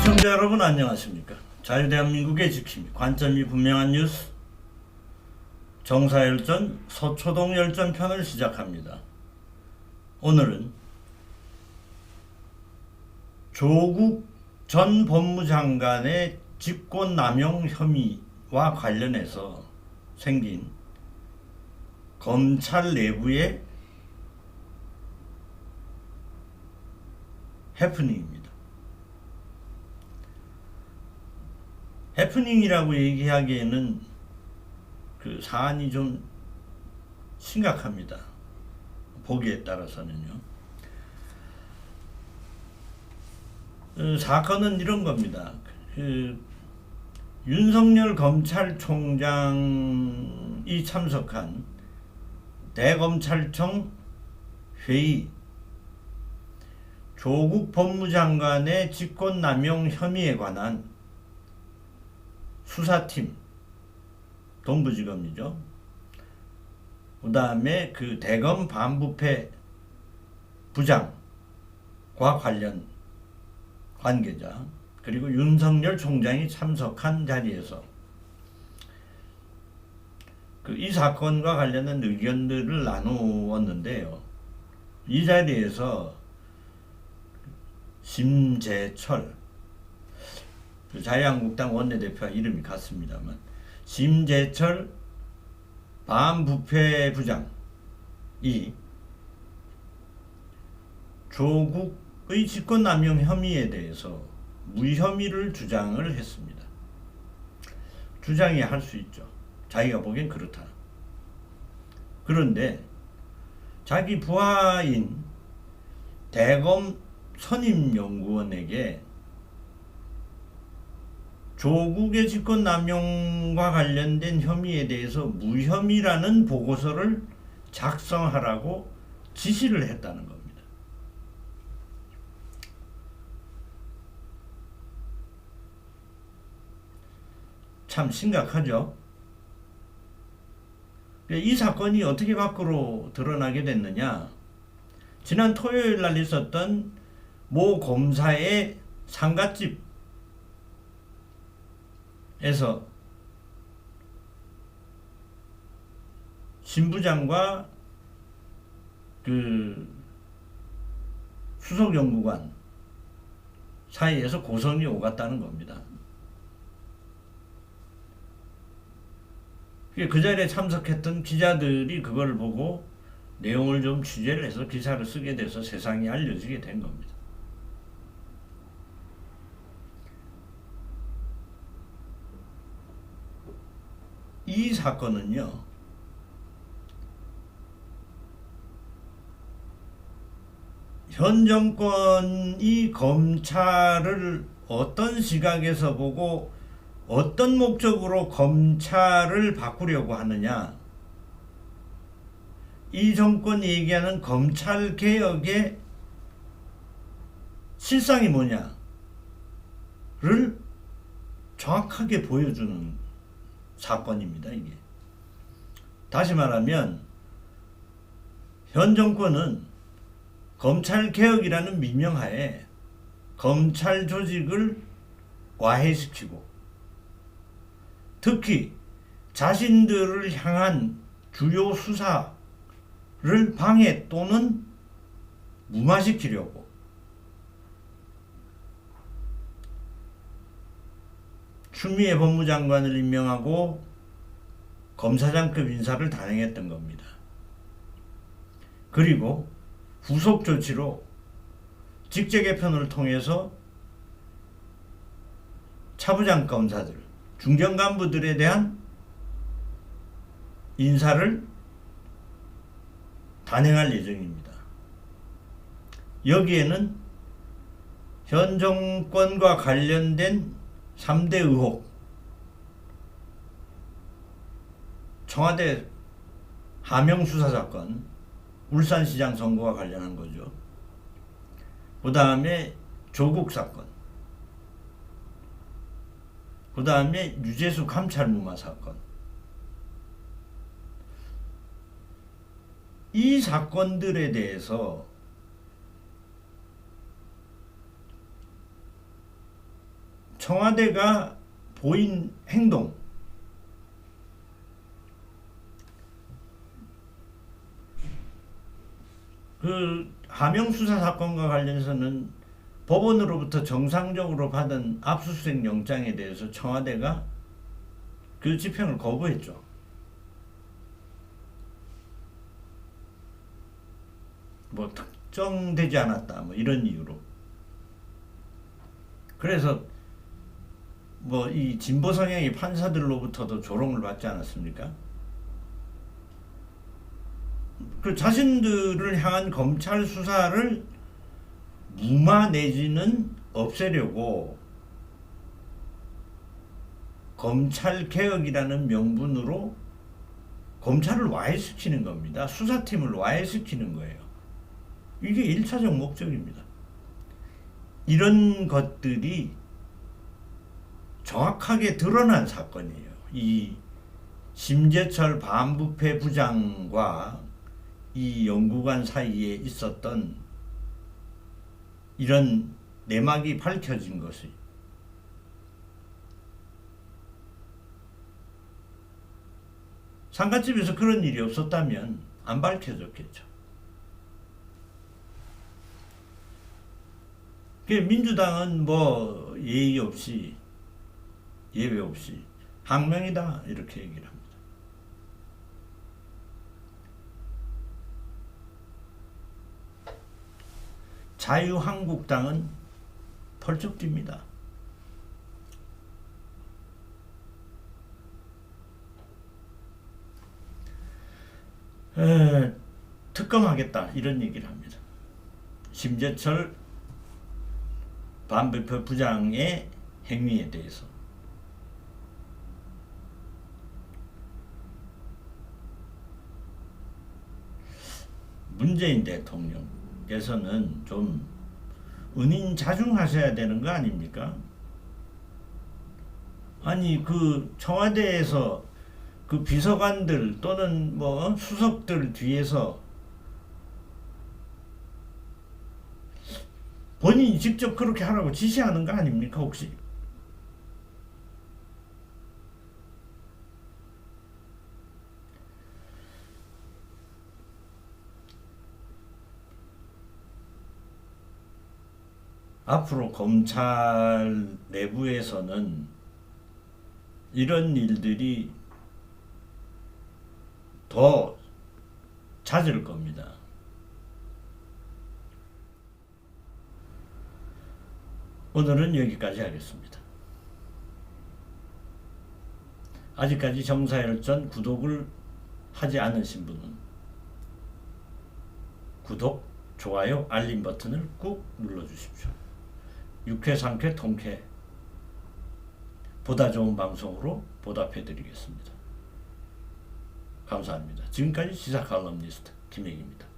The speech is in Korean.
시청자 여러분 안녕하십니까? 자유대한민국의 지킴이 관점이 분명한 뉴스 정사열전 서초동 열전편을 시작합니다. 오늘은 조국 전 법무장관의 직권남용 혐의와 관련해서 생긴 검찰 내부의 해프닝입니다. 해프닝이라고 얘기하기에는 그 사안이 좀 심각합니다. 보기에 따라서는요. 사건은 이런 겁니다. 윤석열 검찰총장이 참석한 대검찰청 회의, 조국 법무장관의 직권남용 혐의에 관한 수사팀, 동부지검이죠. 그 다음에 그 대검 반부패 부장과 관련 관계자, 그리고 윤석열 총장이 참석한 자리에서 이 사건과 관련된 의견들을 나누었는데요. 이 자리에서 심재철, 자유한국당 원내대표와 이름이 같습니다만, 심재철 반부패 부장이 조국의 직권남용 혐의에 대해서 무혐의를 주장을 했습니다. 주장이 할 수 있죠. 자기가 보기엔 그렇다. 그런데 자기 부하인 대검 선임연구원에게 조국의 직권남용과 관련된 혐의에 대해서 무혐의라는 보고서를 작성하라고 지시를 했다는 겁니다. 참 심각하죠. 이 사건이 어떻게 밖으로 드러나게 됐느냐? 지난 토요일 날 있었던 모 검사의 상갓집에서 신부장과 그 수석연구관 사이에서 고성이 오갔다는 겁니다. 그 자리에 참석했던 기자들이 그걸 보고 내용을 좀 취재를 해서 기사를 쓰게 돼서 세상에 알려지게 된 겁니다. 이 사건은요, 현 정권이 검찰을 어떤 시각에서 보고 어떤 목적으로 검찰을 바꾸려고 하느냐, 이 정권이 얘기하는 검찰개혁의 실상이 뭐냐를 정확하게 보여주는 사건입니다. 이게 다시 말하면 현 정권은 검찰개혁이라는 미명하에 검찰 조직을 와해시키고, 특히 자신들을 향한 주요 수사를 방해 또는 무마시키려고 추미애 법무장관을 임명하고 검사장급 인사를 단행했던 겁니다. 그리고 후속 조치로 직제 개편을 통해서 차부장 검사들, 중견 간부들에 대한 인사를 단행할 예정입니다. 여기에는 현 정권과 관련된 3대 의혹, 청와대 하명 수사 사건, 울산시장 선거와 관련한 거죠. 그 다음에 조국 사건, 그 다음에 유재수 감찰 무마 사건, 이 사건들에 대해서 청와대가 보인 행동, 그 하명 수사 사건과 관련해서는 법원으로부터 정상적으로 받은 압수수색 영장에 대해서 청와대가 그 집행을 거부했죠. 뭐 특정되지 않았다, 뭐 이런 이유로. 그래서 뭐 이 진보 성향의 판사들로부터도 조롱을 받지 않았습니까? 그 자신들을 향한 검찰 수사를 무마 내지는 없애려고 검찰 개혁이라는 명분으로 검찰을 와해시키는 겁니다. 수사팀을 와해시키는 거예요. 이게 1차적 목적입니다. 이런 것들이 정확하게 드러난 사건이에요. 이 심재철 반부패 부장과 이 연구관 사이에 있었던 이런 내막이 밝혀진 것이 상갓집에서 그런 일이 없었다면 안 밝혀졌겠죠. 민주당은 뭐 예의 없이 예외 없이 항명이다 이렇게 얘기를 합니다. 자유한국당은 펄쩍 뜁니다. 특검하겠다 이런 얘기를 합니다. 심재철 반부패 부장의 행위에 대해서 문재인 대통령께서는 좀 은인 자중하셔야 되는 거 아닙니까? 아니 그 청와대에서 그 비서관들 또는 뭐 수석들 뒤에서 본인이 직접 그렇게 하라고 지시하는 거 아닙니까 혹시? 앞으로 검찰 내부에서는 이런 일들이 더 잦을 겁니다. 오늘은 여기까지 하겠습니다. 아직까지 정사열전 구독을 하지 않으신 분은 구독, 좋아요, 알림 버튼을 꾹 눌러주십시오. 육회, 상쾌, 통쾌 보다 좋은 방송으로 보답해드리겠습니다. 감사합니다. 지금까지 시사 칼럼니스트 김혜기입니다.